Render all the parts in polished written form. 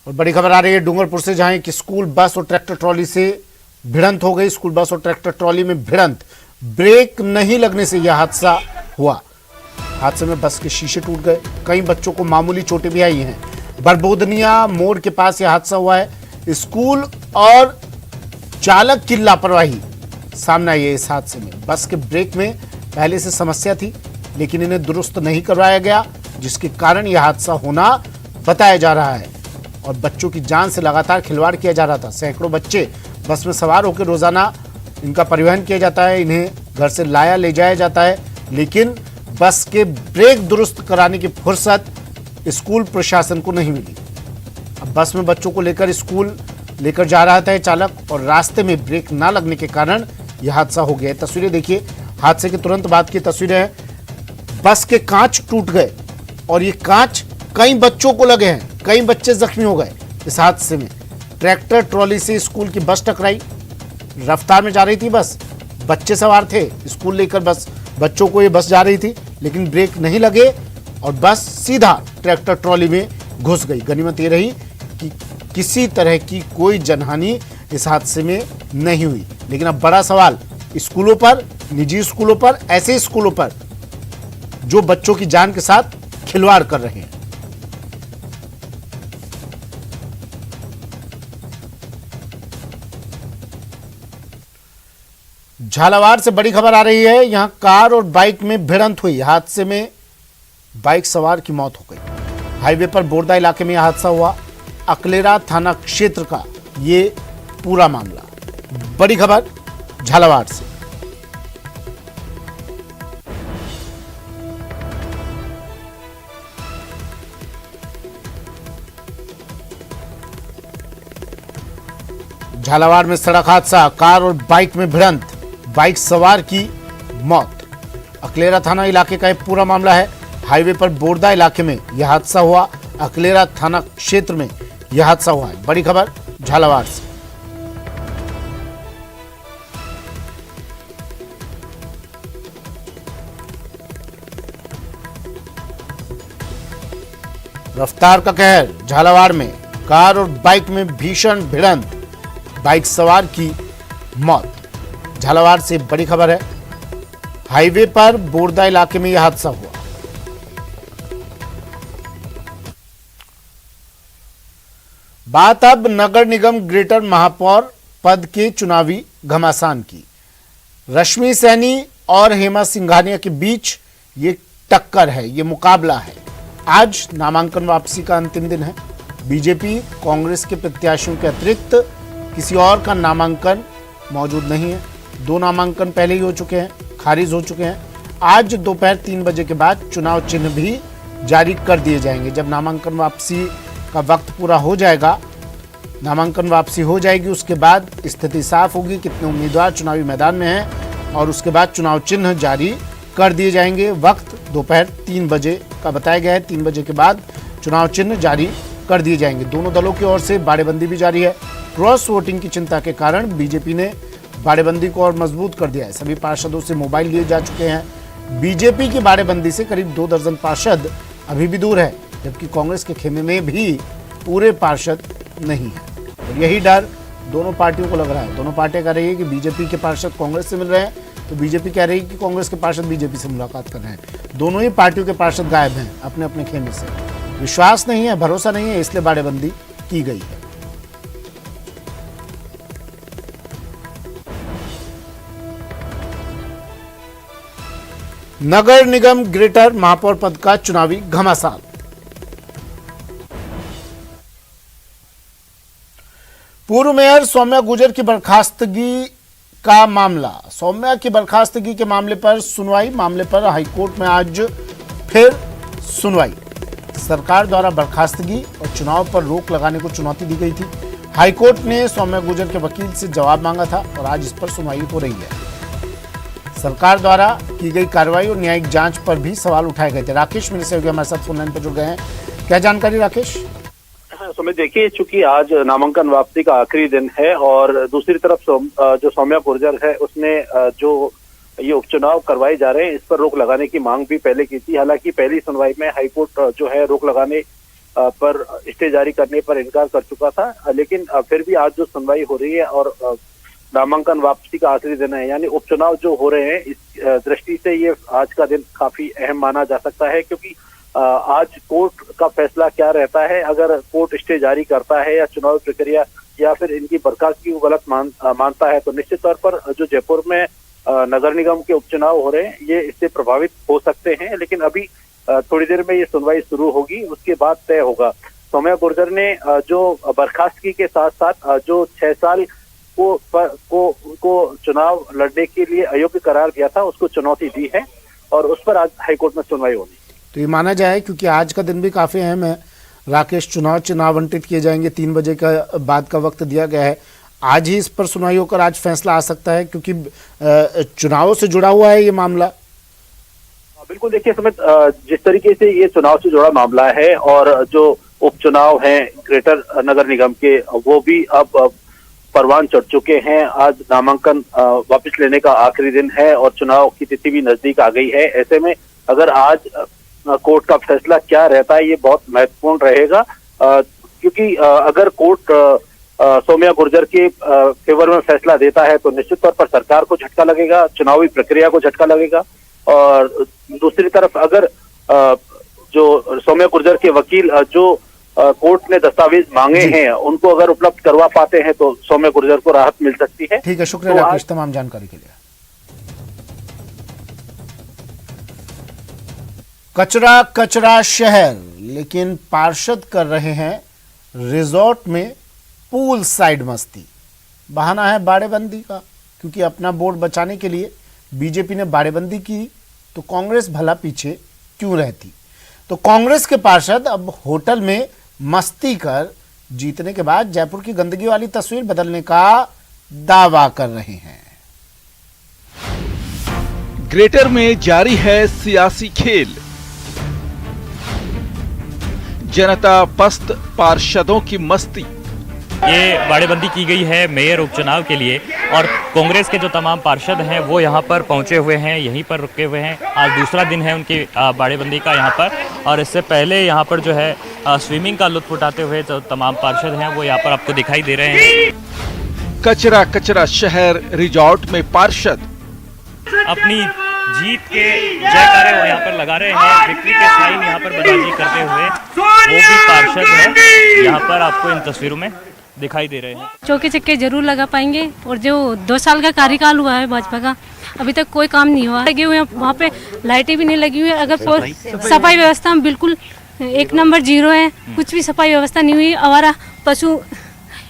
और बड़ी खबर आ रही है डूंगरपुर से, जहां एक स्कूल बस और ट्रैक्टर ट्रॉली से भिड़ंत हो गई। स्कूल बस और ट्रैक्टर ट्रॉली में भिड़ंत, ब्रेक नहीं लगने से यह हादसा हुआ। हादसे में बस के शीशे टूट गए, कई बच्चों को मामूली चोटें भी आई हैं। बरबोदनिया मोड़ के पास यह हादसा हुआ है। स्कूल और चालक की लापरवाही सामने आई है इस हादसे में। बस के ब्रेक में पहले से समस्या थी, लेकिन इन्हें दुरुस्त नहीं करवाया गया, जिसके कारण यह हादसा होना बताया जा रहा है। और बच्चों की जान से लगातार खिलवाड़ किया जा रहा था। सैकड़ों बच्चे बस में सवार होकर रोजाना इनका परिवहन किया जाता है, इन्हें घर से लाया ले जाया जाता है, लेकिन बस के ब्रेक दुरुस्त कराने की फुर्सत स्कूल प्रशासन को नहीं मिली। अब बस में बच्चों को लेकर स्कूल लेकर जा रहा था चालक, और रास्ते में ब्रेक ना लगने के कारण यह हादसा हो गया। तस्वीरें देखिए, हादसे के तुरंत बाद की तस्वीरें हैं। बस के कांच टूट गए और ये कांच कई बच्चों को लगे हैं, कई बच्चे जख्मी हो गए इस हादसे में। ट्रैक्टर ट्रॉली से स्कूल की बस टकराई। रफ्तार में जा रही थी बस, बच्चे सवार थे, स्कूल लेकर बस बच्चों को ये बस जा रही थी, लेकिन ब्रेक नहीं लगे और बस सीधा ट्रैक्टर ट्रॉली में घुस गई। गनीमत ये रही कि किसी तरह की कोई जनहानि इस हादसे में नहीं हुई। लेकिन अब बड़ा सवाल स्कूलों पर, निजी स्कूलों पर, ऐसे स्कूलों पर जो बच्चों की जान के साथ खिलवाड़ कर रहे हैं। झालावाड़ से बड़ी खबर आ रही है। यहां कार और बाइक में भिड़ंत हुई। हादसे में बाइक सवार की मौत हो गई। हाईवे पर बोरदा इलाके में यह हादसा हुआ। अकलेरा थाना क्षेत्र का ये पूरा मामला। बड़ी खबर झालावाड़ से। झालावाड़ में सड़क हादसा, कार और बाइक में भिड़ंत, बाइक सवार की मौत। अकलेरा थाना इलाके का एक पूरा मामला है। हाईवे पर बोरदा इलाके में यह हादसा हुआ। अकलेरा थाना क्षेत्र में यह हादसा हुआ है। बड़ी खबर झालावाड़ से। रफ्तार का कहर, झालावाड़ में कार और बाइक में भीषण भिड़ंत, बाइक सवार की मौत। झालावाड़ से बड़ी खबर है। हाईवे पर बोरदा इलाके में यह हादसा हुआ। बात अब नगर निगम ग्रेटर महापौर पद के चुनावी घमासान की। रश्मि सैनी और हेमा सिंघानिया के बीच ये टक्कर है, ये मुकाबला है। आज नामांकन वापसी का अंतिम दिन है। बीजेपी कांग्रेस के प्रत्याशियों के अतिरिक्त किसी और का नामांकन मौजूद नहीं है। 2 नामांकन पहले ही हो चुके हैं, खारिज हो चुके हैं। आज दोपहर 3 बजे के बाद चुनाव चिन्ह भी जारी कर दिए जाएंगे। जब नामांकन वापसी का वक्त पूरा हो जाएगा, नामांकन वापसी हो जाएगी, उसके बाद स्थिति साफ होगी कितने उम्मीदवार चुनावी मैदान में हैं, और उसके बाद चुनाव चिन्ह जारी कर दिए जाएंगे। वक्त दोपहर 3 बजे का बताया गया है। 3 बजे के बाद चुनाव चिन्ह जारी कर दिए जाएंगे। दोनों दलों की ओर से बाड़ेबंदी भी जारी है। क्रॉस वोटिंग की चिंता के कारण बीजेपी ने बाड़ेबंदी को और मजबूत कर दिया है। सभी पार्षदों से मोबाइल लिए जा चुके हैं। बीजेपी की बाड़ेबंदी से करीब 2 दर्जन पार्षद अभी भी दूर है, जबकि कांग्रेस के खेमे में भी पूरे पार्षद नहीं है। और यही डर दोनों पार्टियों को लग रहा है। दोनों पार्टियां कह रही है कि बीजेपी के पार्षद कांग्रेस से मिल रहे हैं, तो बीजेपी कह रही है कि कांग्रेस के पार्षद बीजेपी से मुलाकात कर रहे हैं। दोनों ही पार्टियों के पार्षद गायब हैं अपने अपने खेमे से। विश्वास नहीं है, भरोसा नहीं है, इसलिए बाड़ेबंदी की गई है। नगर निगम ग्रेटर महापौर पद का चुनावी घमासान। पूर्व मेयर सौम्या गुर्जर की बर्खास्तगी का मामला। सौम्या की बर्खास्तगी के मामले पर सुनवाई। मामले पर हाईकोर्ट में आज फिर सुनवाई। सरकार द्वारा बर्खास्तगी और चुनाव पर रोक लगाने को चुनौती दी गई थी। हाईकोर्ट ने सौम्या गुर्जर के वकील से जवाब मांगा था और आज इस पर सुनवाई हो रही है। सरकार द्वारा की गई कार्रवाई और न्यायिक जांच पर भी सवाल उठाए गए थे। राकेश मेरे सहयोगी हमारे साथ फोन लाइन पर जुड़ गए हैं। क्या जानकारी राकेश? सुमित, देखिए, चूंकि आज नामांकन वापसी का आखिरी दिन है और दूसरी तरफ जो सौम्या गुर्जर है उसने जो ये उपचुनाव करवाए जा रहे हैं इस पर रोक लगाने की मांग भी पहले की थी। हालांकि पहली सुनवाई में हाईकोर्ट जो है रोक लगाने पर स्टे जारी करने पर इनकार कर चुका था। लेकिन फिर भी आज जो सुनवाई हो रही है और नामांकन वापसी का आखिरी दिन है, यानी उपचुनाव जो हो रहे हैं, इस दृष्टि से ये आज का दिन काफी अहम माना जा सकता है, क्योंकि आज कोर्ट का फैसला क्या रहता है। अगर कोर्ट स्टे जारी करता है या चुनाव प्रक्रिया या फिर इनकी बर्खास्तगी को गलत मानता है, तो निश्चित तौर पर जो जयपुर में नगर निगम के उपचुनाव हो रहे हैं ये इससे प्रभावित हो सकते हैं। लेकिन अभी थोड़ी देर में ये सुनवाई शुरू होगी, उसके बाद तय होगा। सौम्या गुर्जर ने जो बर्खास्तगी के साथ साथ जो 6 साल को चुनाव लड़ने के लिए अयोग्य करार दिया था, उसको चुनौती दी है और उस पर आज हाईकोर्ट में सुनवाई होगी। तो ये माना जाए, क्योंकि आज का दिन भी काफी अहम है, राकेश, चुनाव आवंटित किए जाएंगे, 3 बजे का बाद का वक्त दिया गया है। आज ही इस पर सुनवाई होकर आज फैसला आ सकता है, क्योंकि चुनावों से जुड़ा हुआ है ये मामला। बिल्कुल, देखिए सुमित, जिस तरीके से ये चुनाव से जुड़ा मामला है और जो उपचुनाव है ग्रेटर नगर निगम के, वो भी अब परवान चढ़ चुके हैं। आज नामांकन वापस लेने का आखिरी दिन है और चुनाव की तिथि भी नजदीक आ गई है। ऐसे में अगर आज कोर्ट का फैसला क्या रहता है ये बहुत महत्वपूर्ण रहेगा, क्योंकि अगर कोर्ट सौम्या गुर्जर के फेवर में फैसला देता है तो निश्चित तौर पर सरकार को झटका लगेगा, चुनावी प्रक्रिया को झटका लगेगा। और दूसरी तरफ अगर जो सौम्या गुर्जर के वकील जो कोर्ट ने दस्तावेज मांगे हैं उनको अगर उपलब्ध करवा पाते हैं तो सौम्या गुर्जर को राहत मिल सकती है। ठीक है, शुक्रिया राकेश तमाम जानकारी के लिए। कचरा कचरा शहर, लेकिन पार्षद कर रहे हैं रिजॉर्ट में पूल साइड मस्ती। बहाना है बाड़ेबंदी का, क्योंकि अपना वोट बचाने के लिए बीजेपी ने बाड़ेबंदी की तो कांग्रेस भला पीछे क्यों रहती। तो कांग्रेस के पार्षद अब होटल में मस्ती कर जीतने के बाद जयपुर की गंदगी वाली तस्वीर बदलने का दावा कर रहे हैं। ग्रेटर में जारी है सियासी खेल। जनता पस्त, पार्षदों की मस्ती। ये बाड़ेबंदी की गई है मेयर उपचुनाव के लिए और कांग्रेस के जो तमाम पार्षद हैं वो यहाँ पर पहुँचे हुए हैं, यहीं पर रुके हुए हैं। आज दूसरा दिन है उनकी बाड़ेबंदी का यहाँ पर, और इससे पहले यहाँ पर जो है स्विमिंग का लुत्फ उठाते हुए जो तमाम पार्षद हैं वो यहाँ पर आपको दिखाई दे रहे हैं। कचरा कचरा शहर रिजॉर्ट में पार्षद अपनी जीत के जयकारे वो यहाँ पर लगा रहे हैं, विक्ट्री के साइन यहाँ पर बधाई करते हुए वो भी पार्षद हैं, यहाँ पर आपको इन तस्वीरों में दिखाई दे रहे हैं। चौके चक्के जरूर लगा पाएंगे, और जो 2 साल का कार्यकाल हुआ है भाजपा का, अभी तक कोई काम नहीं हुआ। लगे हुए हैं वहाँ पे, लाइटें भी नहीं लगी हुई है। अगर सफाई व्यवस्था बिल्कुल 1 नंबर 0 है, कुछ भी सफाई व्यवस्था नहीं हुई। आवारा पशु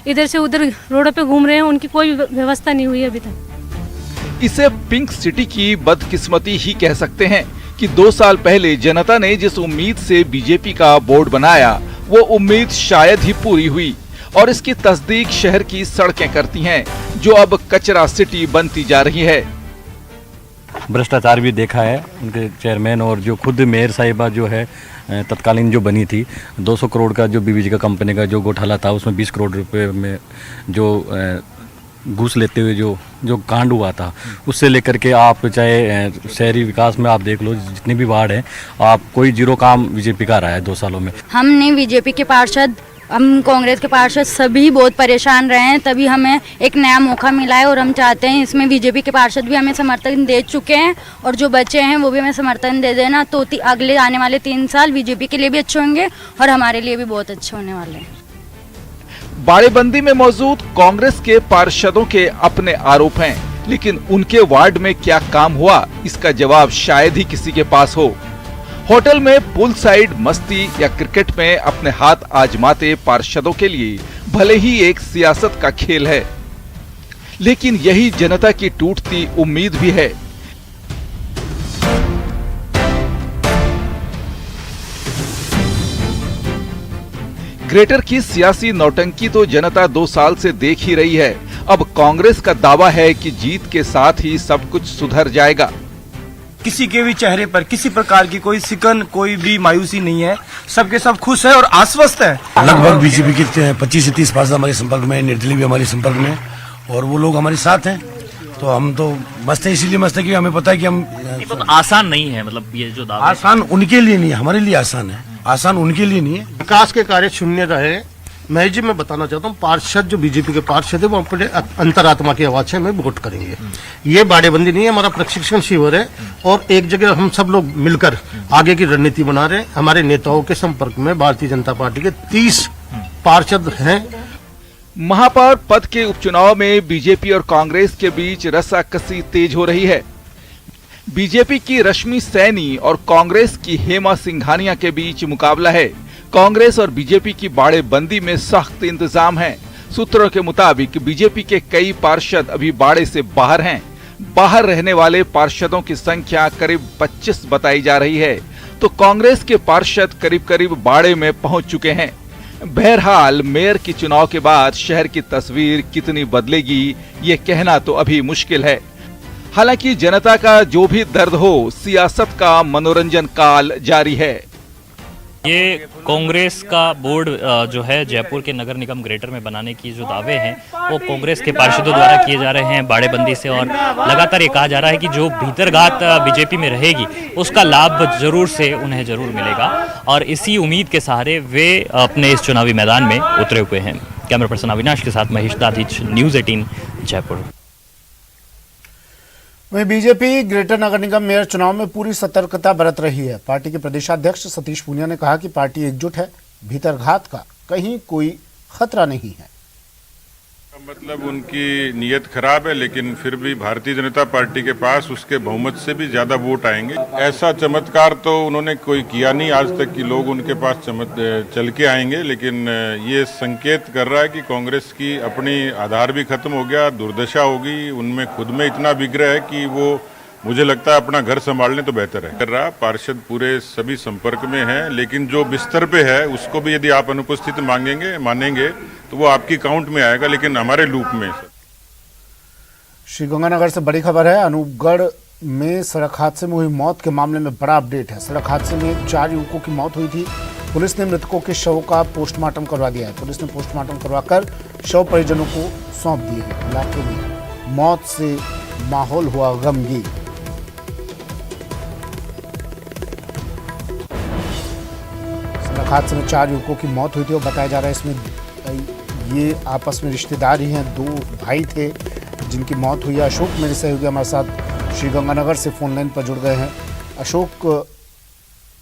इधर से उधर रोडों पे घूम रहे हैं, उनकी कोई व्यवस्था नहीं हुई अभी तक। इसे पिंक सिटी की बदकिस्मती ही कह सकते हैं कि 2 साल पहले जनता ने जिस उम्मीद से बीजेपी का बोर्ड बनाया वो उम्मीद शायद ही पूरी हुई, और इसकी तस्दीक शहर की सड़कें करती हैं, जो अब कचरा सिटी बनती जा रही है। भ्रष्टाचार भी देखा है उनके चेयरमैन, और जो खुद मेयर साहिबा जो है तत्कालीन जो बनी थी, 200 करोड़ का जो बीबीजी का कंपनी का जो घोटाला था, उसमें 20 करोड़ रुपए में जो घूस लेते हुए जो कांड हुआ था, उससे लेकर के आप चाहे शहरी विकास में आप देख लो, जितने भी वार्ड हैं, आप कोई 0 काम बीजेपी का रहा है 2 सालों में। हमने बीजेपी के पार्षद, हम कांग्रेस के पार्षद सभी बहुत परेशान रहे हैं, तभी हमें एक नया मौका मिला है और हम चाहते हैं इसमें बीजेपी के पार्षद भी हमें समर्थन दे चुके हैं और जो बचे हैं वो भी हमें समर्थन दे देना, तो अगले आने वाले 3 साल बीजेपी के लिए भी अच्छे होंगे और हमारे लिए भी बहुत अच्छे होने वाले हैं। बाड़ेबंदी में मौजूद कांग्रेस के पार्षदों के अपने आरोप हैं, लेकिन उनके वार्ड में क्या काम हुआ इसका जवाब शायद ही किसी के पास हो। होटल में पूल साइड मस्ती या क्रिकेट में अपने हाथ आजमाते पार्षदों के लिए भले ही एक सियासत का खेल है, लेकिन यही जनता की टूटती उम्मीद भी है। ग्रेटर की सियासी नौटंकी तो जनता 2 साल से देख ही रही है। अब कांग्रेस का दावा है कि जीत के साथ ही सब कुछ सुधर जाएगा। किसी के भी चेहरे पर किसी प्रकार की कोई सिकन, कोई भी मायूसी नहीं है, सबके सब खुश है और आश्वस्त है। लगभग बीजेपी के 25 से 30 पार्षद हमारे संपर्क में, निर्दलीय भी हमारे संपर्क में, और वो लोग हमारे साथ हैं, तो हम तो मस्त है। इसीलिए मस्त है कि हमें पता है कि हम तो आसान नहीं है, मतलब ये जो दावा आसान उनके लिए नहीं, हमारे लिए आसान है। आसान उनके लिए नहीं है। विकास के कार्य शून्य रहे। मैं जी मैं बताना चाहता हूँ, पार्षद जो बीजेपी के पार्षद है वो अपने अंतरात्मा की आवाज से हमें वोट करेंगे। ये बाड़ेबंदी नहीं है, हमारा प्रशिक्षण शिविर है और एक जगह हम सब लोग मिलकर आगे की रणनीति बना रहे हैं। हमारे नेताओं के संपर्क में भारतीय जनता पार्टी के 30 पार्षद हैं। महापौर पद के उपचुनाव में बीजेपी और कांग्रेस के बीच रस्साकसी तेज हो रही है। बीजेपी की रश्मि सैनी और कांग्रेस की हेमा सिंघानिया के बीच मुकाबला है। कांग्रेस और बीजेपी की बाड़ेबंदी में सख्त इंतजाम है। सूत्रों के मुताबिक बीजेपी के कई पार्षद अभी बाड़े से बाहर हैं। बाहर रहने वाले पार्षदों की संख्या करीब 25 बताई जा रही है, तो कांग्रेस के पार्षद करीब करीब बाड़े में पहुंच चुके हैं। बहरहाल मेयर के चुनाव के बाद शहर की तस्वीर कितनी बदलेगी ये कहना तो अभी मुश्किल है। हालांकि जनता का जो भी दर्द हो, सियासत का मनोरंजन काल जारी है। ये कांग्रेस का बोर्ड जो है जयपुर के नगर निगम ग्रेटर में बनाने की जो दावे हैं वो कांग्रेस के पार्षदों द्वारा किए जा रहे हैं बाड़ेबंदी से, और लगातार ये कहा जा रहा है कि जो भीतरघात बीजेपी में रहेगी उसका लाभ जरूर से उन्हें जरूर मिलेगा, और इसी उम्मीद के सहारे वे अपने इस चुनावी मैदान में उतरे हुए हैं। कैमरा पर्सन अविनाश के साथ महेश दाधिच, न्यूज़ 18 जयपुर। वहीं बीजेपी ग्रेटर नगर निगम मेयर चुनाव में पूरी सतर्कता बरत रही है। पार्टी के प्रदेशाध्यक्ष सतीश पूनिया ने कहा कि पार्टी एकजुट है, भीतरघात का कहीं कोई खतरा नहीं है। मतलब उनकी नीयत खराब है, लेकिन फिर भी भारतीय जनता पार्टी के पास उसके बहुमत से भी ज्यादा वोट आएंगे। ऐसा चमत्कार तो उन्होंने कोई किया नहीं आज तक कि लोग उनके पास चल के आएंगे, लेकिन ये संकेत कर रहा है कि कांग्रेस की अपनी आधार भी खत्म हो गया, दुर्दशा होगी, उनमें खुद में इतना विग्रह है कि वो मुझे लगता है अपना घर संभालने तो बेहतर है। कर रहा पार्षद पूरे सभी संपर्क में हैं, लेकिन जो बिस्तर पे है उसको भी यदि आप अनुपस्थित मानेंगे तो वो आपकी काउंट में आएगा, लेकिन हमारे लूप में। श्रीगंगानगर से बड़ी खबर है। अनूपगढ़ में सड़क हादसे में हुई मौत के मामले में बड़ा अपडेट है। सड़क हादसे में 4 युवकों की मौत हुई थी। पुलिस ने मृतकों के शव का पोस्टमार्टम करवा दिया है। पुलिस ने पोस्टमार्टम करवाकर शव परिजनों को सौंप दिए हैं। इलाके में मौत से माहौल हुआ गमगीन। सड़क हादसे में 4 युवकों की मौत हुई थी और बताया जा रहा है इसमें ये आपस में रिश्तेदार ही हैं। 2 भाई थे जिनकी मौत हुई है। अशोक मेरे सहयोगी हमारे साथ श्रीगंगानगर से फोन लाइन पर जुड़ गए हैं। अशोक,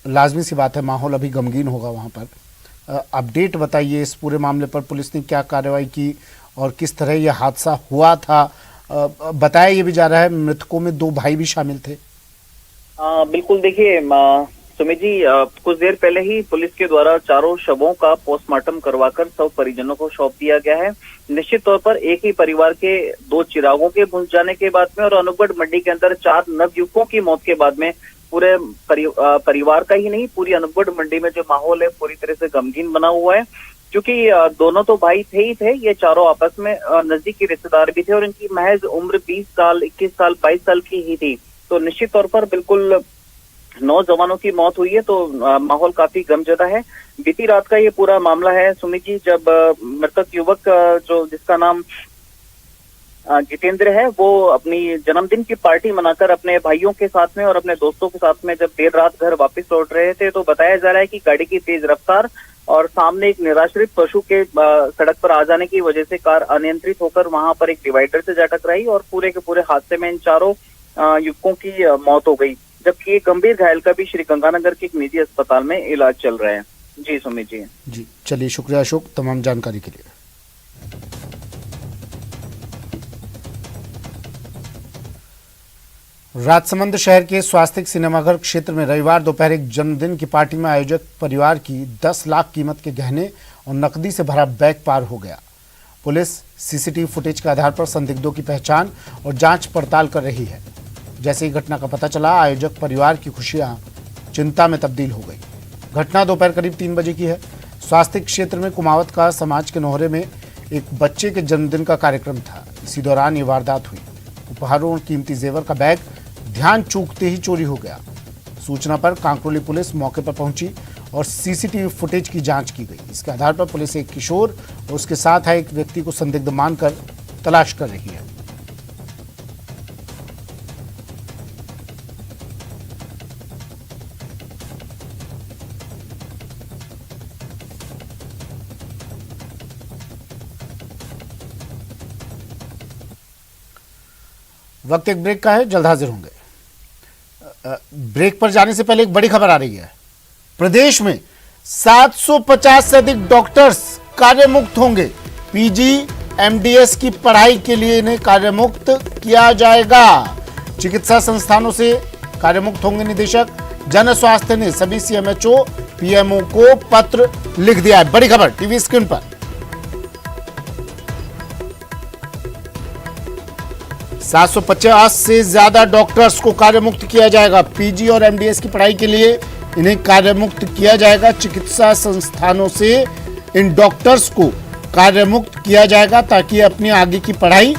लाजमी सी बात है माहौल अभी गमगीन होगा वहाँ पर। अपडेट बताइए इस पूरे मामले पर, पुलिस ने क्या कार्रवाई की और किस तरह यह हादसा हुआ था। बताया ये भी जा रहा है मृतकों में 2 भाई भी शामिल थे। बिल्कुल, देखिए सुमित जी, कुछ देर पहले ही पुलिस के द्वारा चारों शवों का पोस्टमार्टम करवाकर सब परिजनों को सौंप दिया गया है। निश्चित तौर पर एक ही परिवार के 2 चिरागों के बुझ जाने के बाद में और अनूपगढ़ मंडी के अंदर 4 नवयुवकों की मौत के बाद में पूरे परिवार का ही नहीं, पूरी अनूपगढ़ मंडी में जो माहौल है पूरी तरह से गमगीन बना हुआ है। क्योंकि दोनों तो भाई थे ही थे, ये चारों आपस में नजदीकी रिश्तेदार भी थे और इनकी महज उम्र 20 साल, 21 साल, 22 साल की ही थी। तो निश्चित तौर पर बिल्कुल नौजवानों की मौत हुई है, तो माहौल काफी गमजदा है। बीती रात का ये पूरा मामला है सुमित जी, जब मृतक युवक जो जिसका नाम जितेंद्र है, वो अपनी जन्मदिन की पार्टी मनाकर अपने भाइयों के साथ में और अपने दोस्तों के साथ में जब देर रात घर वापस लौट रहे थे, तो बताया जा रहा है कि गाड़ी की तेज रफ्तार और सामने एक निराश्रित पशु के सड़क पर आ जाने की वजह से कार अनियंत्रित होकर वहां पर एक डिवाइडर से जा टकराई और पूरे के पूरे हादसे में इन चारों युवकों की मौत हो गई, जबकि एक गंभीर घायल का भी श्रीगंगानगर के एक निजी अस्पताल में इलाज चल रहा है। जी सुमित जी। जी चलिए, शुक्रिया अशोक तमाम जानकारी के लिए। राजसमंद शहर के स्वास्तिक सिनेमाघर क्षेत्र में रविवार दोपहर एक जन्मदिन की पार्टी में आयोजक परिवार की 10 लाख कीमत के गहने और नकदी से भरा बैग पार हो गया। पुलिस सीसीटीवी फुटेज के आधार पर संदिग्धों की पहचान और जांच पड़ताल कर रही है। जैसे ही घटना का पता चला, आयोजक परिवार की खुशियां चिंता में तब्दील हो गई। घटना दोपहर करीब 3 बजे की है। स्वास्तिक क्षेत्र में कुमावत का समाज के नोहरे में एक बच्चे के जन्मदिन का कार्यक्रम था। इसी दौरान ये वारदात हुई। उपहारों और कीमती जेवर का बैग ध्यान चूकते ही चोरी हो गया। सूचना पर कांकरोली पुलिस मौके पर पहुंची और सीसीटीवी फुटेज की जांच की गई। इसके आधार पर पुलिस एक किशोर और उसके साथ आए एक व्यक्ति को संदिग्ध मानकर तलाश कर रही है। वक्त एक ब्रेक का है, जल्द हाजिर होंगे। ब्रेक पर जाने से पहले एक बड़ी खबर आ रही है। प्रदेश में 750 से अधिक डॉक्टर्स कार्यमुक्त होंगे। पीजी एमडीएस की पढ़ाई के लिए इन्हें कार्यमुक्त किया जाएगा। चिकित्सा संस्थानों से कार्यमुक्त होंगे निदेशक। जन स्वास्थ्य ने सभी सीएमएचओ पीएमओ को पत्र लिख दिया है। बड़ी खबर टीवी स्क्रीन पर। 750 से ज्यादा डॉक्टर्स को कार्यमुक्त किया जाएगा। पीजी और एमडीएस की पढ़ाई के लिए इन्हें कार्यमुक्त किया जाएगा। चिकित्सा संस्थानों से इन डॉक्टर्स को कार्यमुक्त किया जाएगा ताकि अपनी आगे की पढ़ाई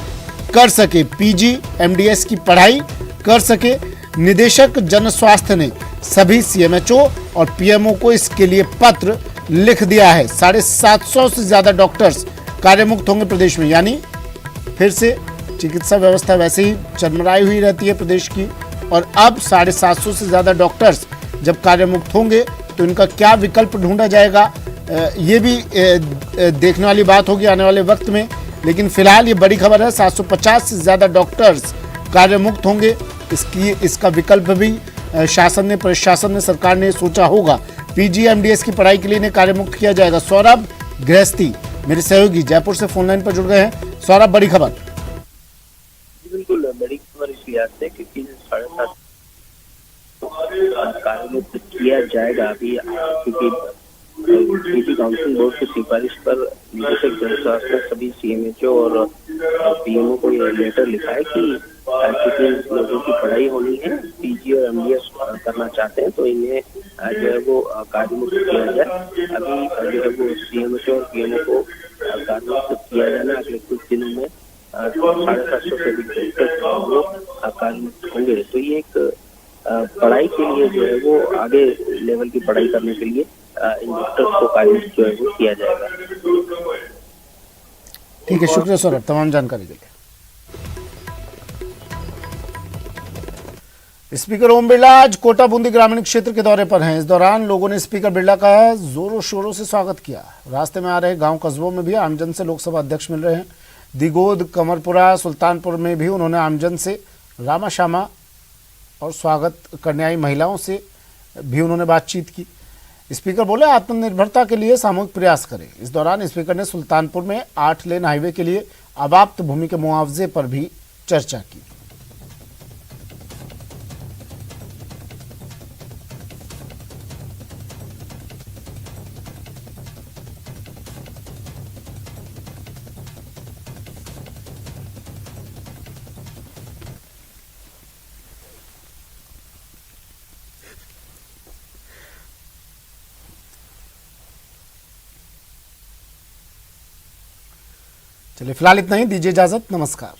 कर सके, पीजी एमडीएस की पढ़ाई कर सके। निदेशक जन स्वास्थ्य ने सभी सीएमएचओ और पीएमओ को इसके लिए पत्र लिख दिया है। 750 से ज्यादा डॉक्टर्स कार्यमुक्त होंगे प्रदेश में, यानी फिर से चिकित्सा व्यवस्था वैसे ही चरमराई हुई रहती है प्रदेश की, और अब 750 से ज्यादा डॉक्टर्स जब कार्यमुक्त होंगे तो इनका क्या विकल्प ढूंढा जाएगा, ये भी देखने वाली बात होगी आने वाले वक्त में। लेकिन फिलहाल ये बड़ी खबर है, 750 से ज्यादा डॉक्टर्स कार्यमुक्त होंगे। इसका विकल्प भी शासन ने, प्रशासन ने, सरकार ने सोचा होगा। पीजी एमडीएस की पढ़ाई के लिए इन्हें कार्यमुक्त किया जाएगा। सौरभ गृहस्थी मेरे सहयोगी जयपुर से फोन लाइन पर जुड़ गए हैं। सौरभ, बड़ी खबर। बिल्कुल बड़ी खबर इस लिहाज से क्योंकि 750 कार्यमुक्त किया जाएगा अभी, क्योंकि पीजी काउंसिल बोर्ड की सिफारिश पर निदेशक जन स्वास्थ्य ने सभी सीएमएचओ और पीएमओ को यह लेटर लिखा है कि कितने लोगों की पढ़ाई होनी है, पीजी और एमडीएस करना चाहते हैं तो इन्हें जो है वो कार्यमुक्त किया जाए। अभी जो है वो सीएमएचओ और पीएमओ को कार्यमुक्त किया जाना अगले कुछ दिनों में 750 से अधिक डॉक्टर कार्यमुक्त होंगे। तो ये एक पढ़ाई के लिए जो है वो आगे लेवल की पढ़ाई करने के लिए इन डॉक्टर्स को कार्यमुक्त जो है वो किया जाएगा। ठीक है, शुक्रिया सौरभ तमाम जानकारी के लिए। स्पीकर ओम बिरला आज कोटा बूंदी ग्रामीण क्षेत्र के दौरे पर हैं। इस दौरान लोगों ने स्पीकर बिरला का जोरों शोरों से स्वागत किया। रास्ते में आ रहे गांव कस्बों में भी आमजन से लोकसभा अध्यक्ष मिल रहे हैं। दिगोद, कमरपुरा, सुल्तानपुर में भी उन्होंने आमजन से, रामा शामा और स्वागत करने आई महिलाओं से भी उन्होंने बातचीत की। स्पीकर बोले आत्मनिर्भरता के लिए सामूहिक प्रयास करें। इस दौरान स्पीकर ने सुल्तानपुर में 8 लेन हाईवे के लिए अबाप्त भूमि के मुआवजे पर भी चर्चा की। चलिए फिलहाल इतना ही, दीजिए इजाजत, नमस्कार।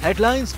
हेडलाइंस